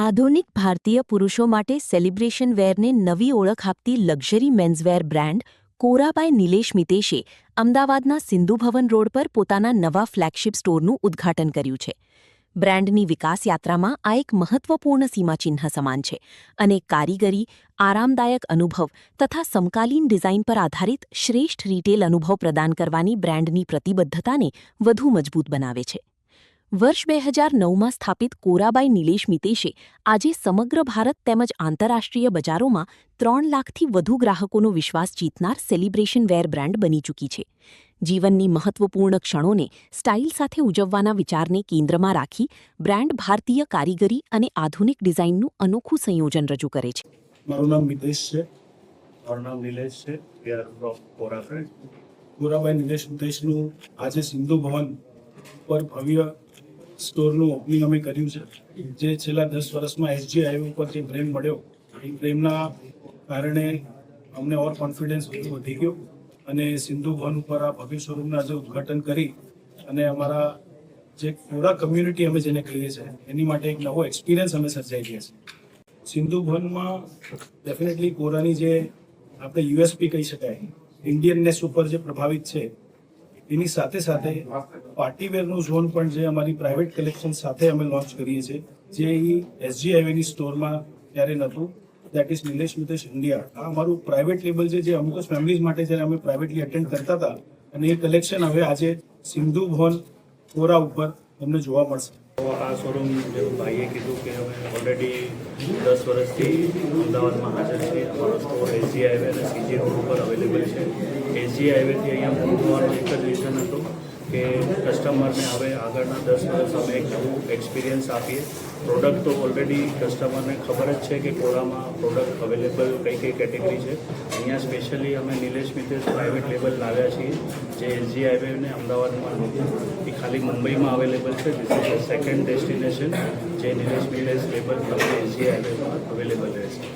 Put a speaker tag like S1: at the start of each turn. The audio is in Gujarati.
S1: આધુનિક ભારતીય પુરુષો માટે સેલિબ્રેશન વેરને નવી ઓળખ આપતી લક્ઝરી મેન્સવેર બ્રાન્ડ કોરા બાય નિલેશ મિતેશે અમદાવાદના સિંધુ ભવન રોડ પર પોતાના નવા ફ્લેગશિપ સ્ટોરનું ઉદ્ઘાટન કર્યું છે. બ્રાન્ડની વિકાસ યાત્રામાં આ એક મહત્વપૂર્ણ સીમાચિહ્ન સમાન છે અને કારીગરી, આરામદાયક અનુભવ તથા સમકાલીન ડિઝાઇન પર આધારિત શ્રેષ્ઠ રિટેલ અનુભવ પ્રદાન કરવાની બ્રાન્ડની પ્રતિબદ્ધતાને વધુ મજબૂત બનાવે છે. વર્ષ 2009માં સ્થાપિત કોરા બાય નિલેશ મિતેશે આજે સમગ્ર ભારત તેમજ આંતરરાષ્ટ્રીય બજારોમાં 3 લાખથી વધુ ગ્રાહકોનો વિશ્વાસ જીતનાર સેલિબ્રેશન વેર બ્રાન્ડ બની ચૂકી છે. જીવનની મહત્વપૂર્ણ ક્ષણોને સ્ટાઇલ સાથે ઉજવવાના વિચારને કેન્દ્રમાં રાખી બ્રાન્ડ ભારતીય કારીગરી અને આધુનિક ડિઝાઇનનું અનોખું સંયોજન રજૂ કરે છે.
S2: મારું નામ મિતેશ છે.
S3: મારું નામ નિલેશ છે. વી આર ફ્રોમ કોરા ફ્રેન્ડ.
S2: કોરા બાય નિલેશ મિતેશનું આજે સિંધુ ભવન પર ભવ્ય સ્ટોરનું ઓપનિંગ અમે કર્યું છે. જે છેલ્લા 10 વર્ષમાં એસજી હાઈવે પર જે પ્રેમ મળ્યો એ પ્રેમના કારણે અમને ઓર કોન્ફિડન્સ વધી ગયો અને સિંધુ ભવન ઉપર આ ભવ્ય શોરૂમનું આજે ઉદ્ઘાટન કરી અને અમારા જે કોરા કમ્યુનિટી અમે જેને કહીએ છીએ એની માટે એક નવો એક્સપિરિયન્સ અમે સર્જાઈ રહ્યા છીએ. સિંધુ ભવનમાં ડેફિનેટલી કોરાની જે આપણે યુએસપી કહી શકાય, ઇન્ડિયનનેસ ઉપર જે પ્રભાવિત છે એની સાથે સાથે પાર્ટીવેરનું ઝોન પણ જે અમારી પ્રાઇવેટ કલેક્શન સાથે અમે લોન્ચ કરીએ છીએ, જે એસજી હાઈવેની સ્ટોરમાં ત્યારે નહોતું. That is Nilesh Mitesh India. આ અમારું પ્રાઇવેટ લેબલ છે જે અમુક ફેમિલીઝ માટે જ્યારે અમે પ્રાઇવેટલી અટેન્ડ કરતા હતા અને એ કલેક્શન હવે આજે સિંધુ ભવન કોરા ઉપર તમને જોવા મળશે.
S3: તો આ શોરૂમ જેવું ભાઈએ કીધું કે અમે ઓલરેડી 10 વર્ષથી અમદાવાદમાં હાજર છીએ. અમારો સ્ટોર એસજી હાઈવે અને સીજી રોડ ઉપર અવેલેબલ છે. એસજી હાઈવેથી અહીંયા મૂવ થવાનું એક જ રીઝન હતું કે કસ્ટમરને હવે આગળના 10 વર્ષ અમે એક નવું એક્સપિરિયન્સ આપીએ. પ્રોડક્ટ તો ઓલરેડી કસ્ટમરને ખબર જ છે કે કોરામાં પ્રોડક્ટ અવેલેબલ કઈ કેટેગરી છે. અહીંયા સ્પેશિયલી અમે નિલેશ મિતેશ પ્રાઇવેટ લેબલ લાવ્યા છીએ, જે એસજી હાઈવે અને અમદાવાદમાં એ ખાલી મુંબઈમાં અવેલેબલ છે. ધીસ ઇઝ સેકન્ડ ડેસ્ટિનેશન જે નિલેશ મિતેશ લેબલ તમને એસજી હાઈવેમાં અવેલેબલ રહેશે.